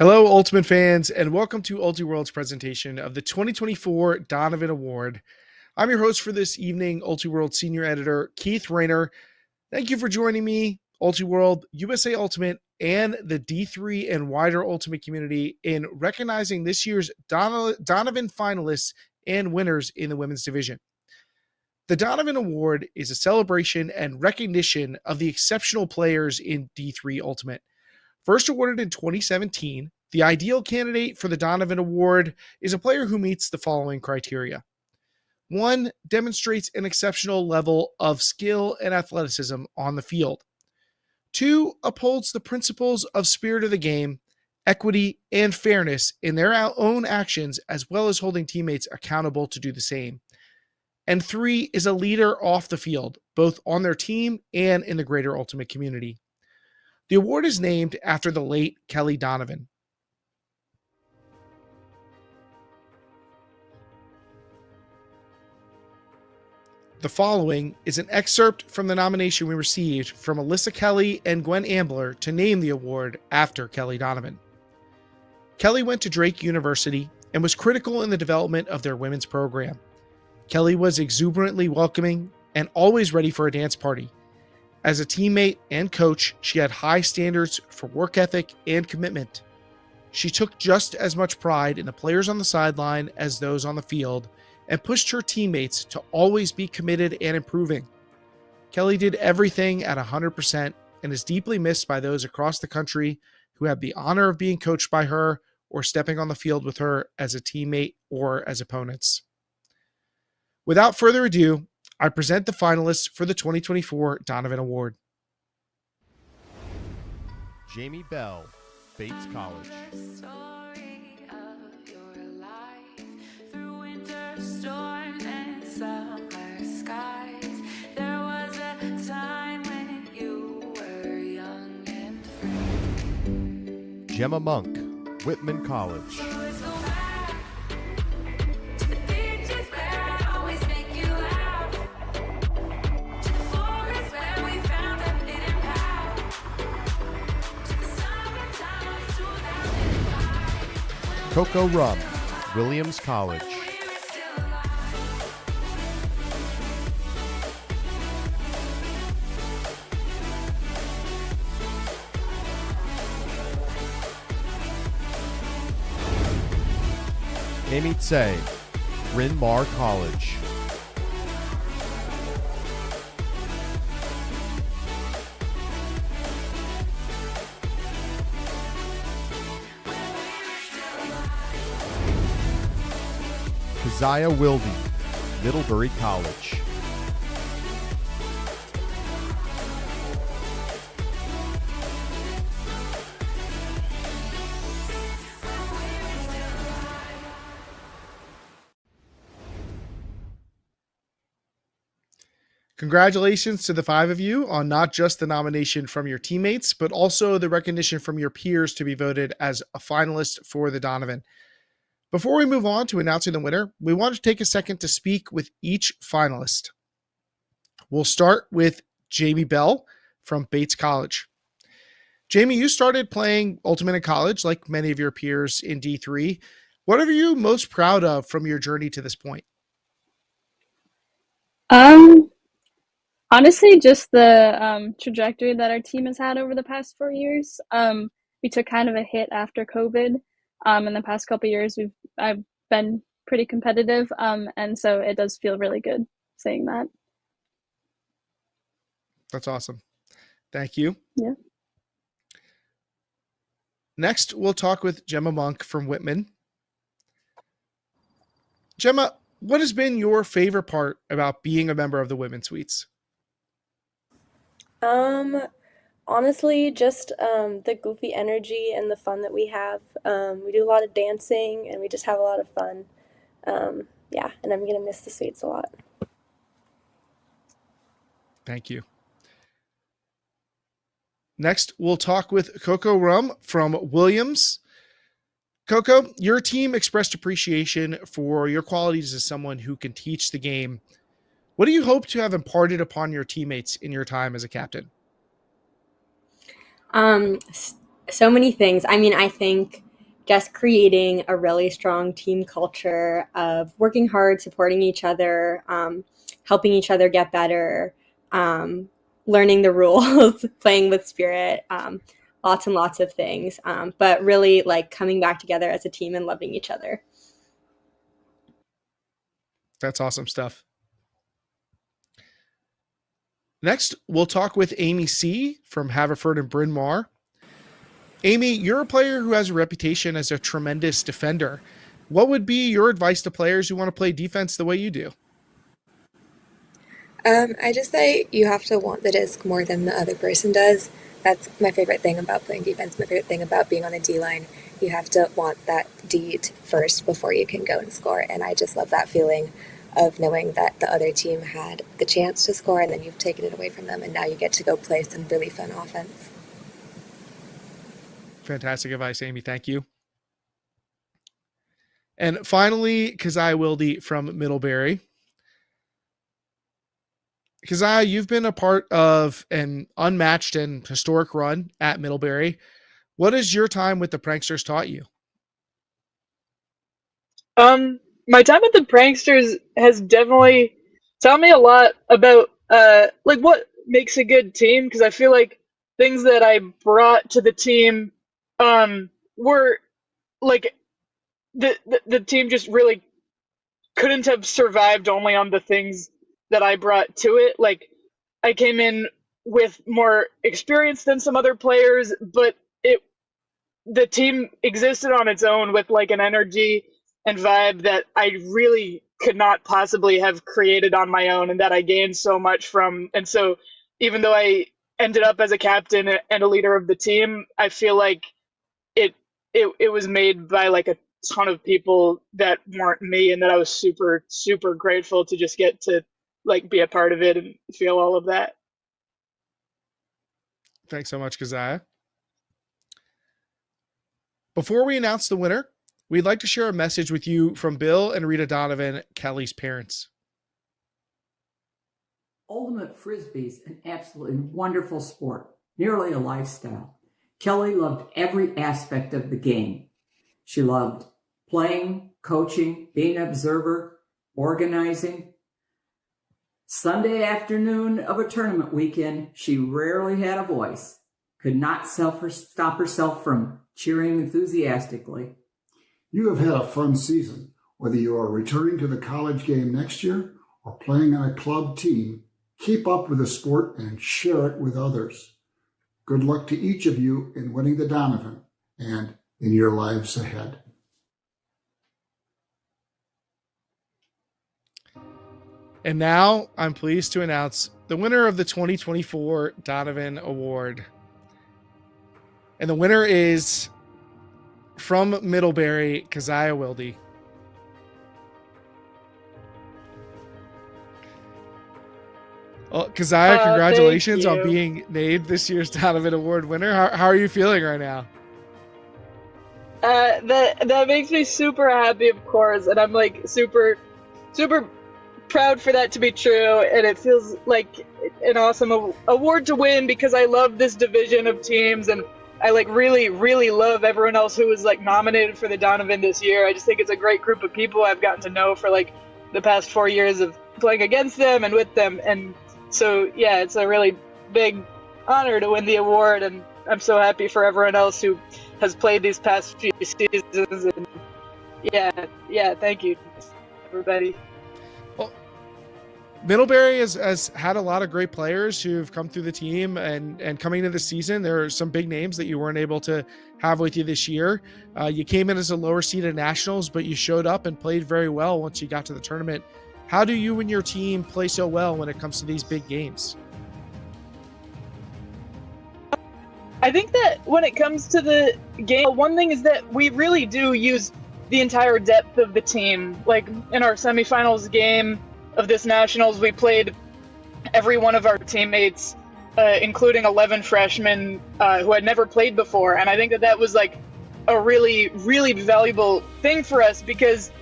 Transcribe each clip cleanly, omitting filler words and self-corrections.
Hello, Ultimate fans, and welcome to Ultiworld's presentation of the 2024 Donovan Award. I'm your host for this evening, Ultiworld Senior Editor Keith Raynor. Thank you for joining me, Ultiworld, USA Ultimate, and the D3 and wider Ultimate community in recognizing this year's Donovan finalists and winners in the women's division. The Donovan Award is a celebration and recognition of the exceptional players in D3 Ultimate. First awarded in 2017, the ideal candidate for the Donovan Award is a player who meets the following criteria. 1. Demonstrates an exceptional level of skill and athleticism on the field. 2. Upholds the principles of spirit of the game, equity, and fairness in their own actions, as well as holding teammates accountable to do the same. And 3. Is a leader off the field, both on their team and in the greater Ultimate community. The award is named after the late Kelly Donovan. The following is an excerpt from the nomination we received from Alyssa Kelly and Gwen Ambler to name the award after Kelly Donovan. Kelly went to Drake University and was critical in the development of their women's program. Kelly was exuberantly welcoming and always ready for a dance party. As a teammate and coach, she had high standards for work ethic and commitment. She took just as much pride in the players on the sideline as those on the field and pushed her teammates to always be committed and improving. Kelly did everything at 100% and is deeply missed by those across the country who have the honor of being coached by her or stepping on the field with her as a teammate or as opponents. Without further ado, I present the finalists for the 2024 Donovan Award. Jamie Bell, Bates College. Gemma Monk, Whitman College. Coco Rum, Williams College. Amy Tse, Bryn Mawr College. Keziah Wilde, Middlebury College. Congratulations to the five of you on not just the nomination from your teammates, but also the recognition from your peers to be voted as a finalist for the Donovan. Before we move on to announcing the winner, we want to take a second to speak with each finalist. We'll start with Jamie Bell from Bates College. Jamie, you started playing Ultimate in college like many of your peers in D3. What are you most proud of from your journey to this point? Honestly, just the trajectory that our team has had over the past 4 years. We took kind of a hit after COVID. In the past couple of years, I've been pretty competitive, and so it does feel really good saying that. That's awesome. Thank you. Yeah. Next, we'll talk with Gemma Monk from Whitman. Gemma, what has been your favorite part about being a member of the Women's Suites? Honestly, just the goofy energy and the fun that we have. We do a lot of dancing and we just have a lot of fun. Yeah, and I'm gonna miss the suites a lot. Thank you. Next, we'll talk with Coco Rum from Williams. Coco, your team expressed appreciation for your qualities as someone who can teach the game. What do you hope to have imparted upon your teammates in your time as a captain? So many things. I mean, I think just creating a really strong team culture of working hard, supporting each other, helping each other get better, learning the rules, playing with spirit, lots and lots of things, but really like coming back together as a team and loving each other. That's awesome stuff. Next, we'll talk with Amy C. from Haverford and Bryn Mawr. Amy, you're a player who has a reputation as a tremendous defender. What would be your advice to players who want to play defense the way you do? I just say you have to want the disc more than the other person does. That's my favorite thing about playing defense, my favorite thing about being on the D line. You have to want that D first before you can go and score, and I just love that feeling of knowing that the other team had the chance to score and then you've taken it away from them, and now you get to go play some really fun offense. Fantastic advice, Amy. Thank you. And finally, Keziah Wilde from Middlebury. Keziah, you've been a part of an unmatched and historic run at Middlebury. What has your time with the Pranksters taught you? My time with the Pranksters has definitely taught me a lot about like what makes a good team, because I feel like things that I brought to the team were like the team just really couldn't have survived only on the things that I brought to it. Like, I came in with more experience than some other players, but the team existed on its own with like an energy and vibe that I really could not possibly have created on my own, and that I gained so much from. And so even though I ended up as a captain and a leader of the team, I feel like it was made by like a ton of people that weren't me, and that I was super, super grateful to just get to like be a part of it and feel all of that. Thanks so much, Keziah. Before we announce the winner, we'd like to share a message with you from Bill and Rita Donovan, Kelly's parents. Ultimate Frisbee's an absolutely wonderful sport, nearly a lifestyle. Kelly loved every aspect of the game. She loved playing, coaching, being an observer, organizing. Sunday afternoon of a tournament weekend, she rarely had a voice, could not stop herself from cheering enthusiastically. You have had a fun season. Whether you are returning to the college game next year or playing on a club team, keep up with the sport and share it with others. Good luck to each of you in winning the Donovan and in your lives ahead. And now I'm pleased to announce the winner of the 2024 Donovan Award. And the winner is from Middlebury, Keziah Wilde. Well, Keziah, congratulations on being named this year's Donovan Award winner. How are you feeling right now? That makes me super happy, of course, and I'm like super proud for that to be true, and it feels like an awesome award to win, because I love this division of teams, and I like really love everyone else who was like nominated for the Donovan this year. I just think it's a great group of people I've gotten to know for like the past 4 years of playing against them and with them, and so yeah, it's a really big honor to win the award, and I'm so happy for everyone else who has played these past few seasons, and yeah, thank you everybody. Well, Middlebury has had a lot of great players who've come through the team, and coming into the season, there are some big names that you weren't able to have with you this year. You came in as a lower seeded nationals, but you showed up and played very well once you got to the tournament. How do you and your team play so well when it comes to these big games? I think that when it comes to the game, one thing is that we really do use the entire depth of the team. Like in our semifinals game of this nationals, we played every one of our teammates, including 11 freshmen who had never played before. And I think that was like a really valuable thing for us, because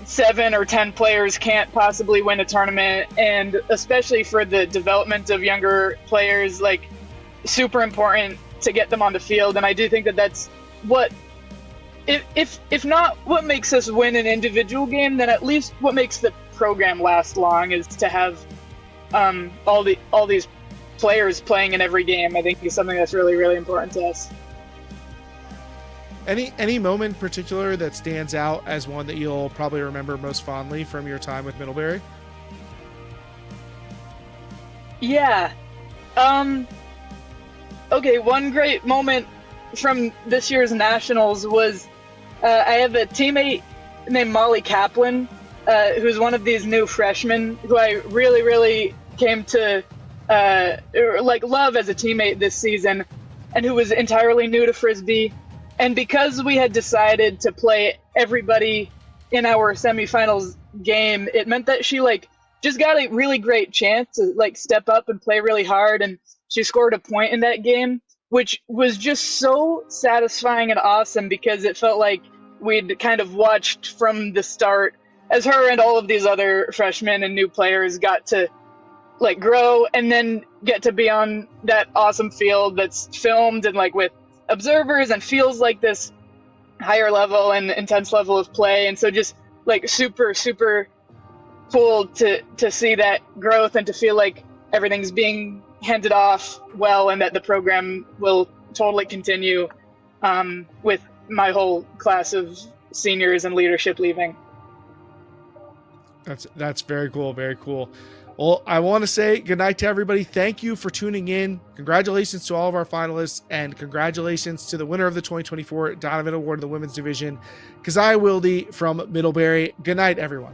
7 or 10 players can't possibly win a tournament, and especially for the development of younger players, like super important to get them on the field. And I do think that that's what if not what makes us win an individual game, then at least what makes the program last long is to have all these players playing in every game. I think is something that's really, really important to us. Any moment in particular that stands out as one that you'll probably remember most fondly from your time with Middlebury? Yeah. Okay, one great moment from this year's Nationals was I have a teammate named Molly Kaplan, who's one of these new freshmen who I really, really came to love as a teammate this season, and who was entirely new to Frisbee. And because we had decided to play everybody in our semifinals game, it meant that she just got a really great chance to step up and play really hard, and she scored a point in that game, which was just so satisfying and awesome because it felt like we'd kind of watched from the start as her and all of these other freshmen and new players got to grow and then get to be on that awesome field that's filmed and with observers and feels like this higher level and intense level of play. And so just super, super cool to see that growth and to feel like everything's being handed off well and that the program will totally continue with my whole class of seniors and leadership leaving. That's very cool. Very cool. Well, I want to say good night to everybody. Thank you for tuning in. Congratulations to all of our finalists, and congratulations to the winner of the 2024 Donovan Award in the women's division, Keziah Wilde from Middlebury. Good night, everyone.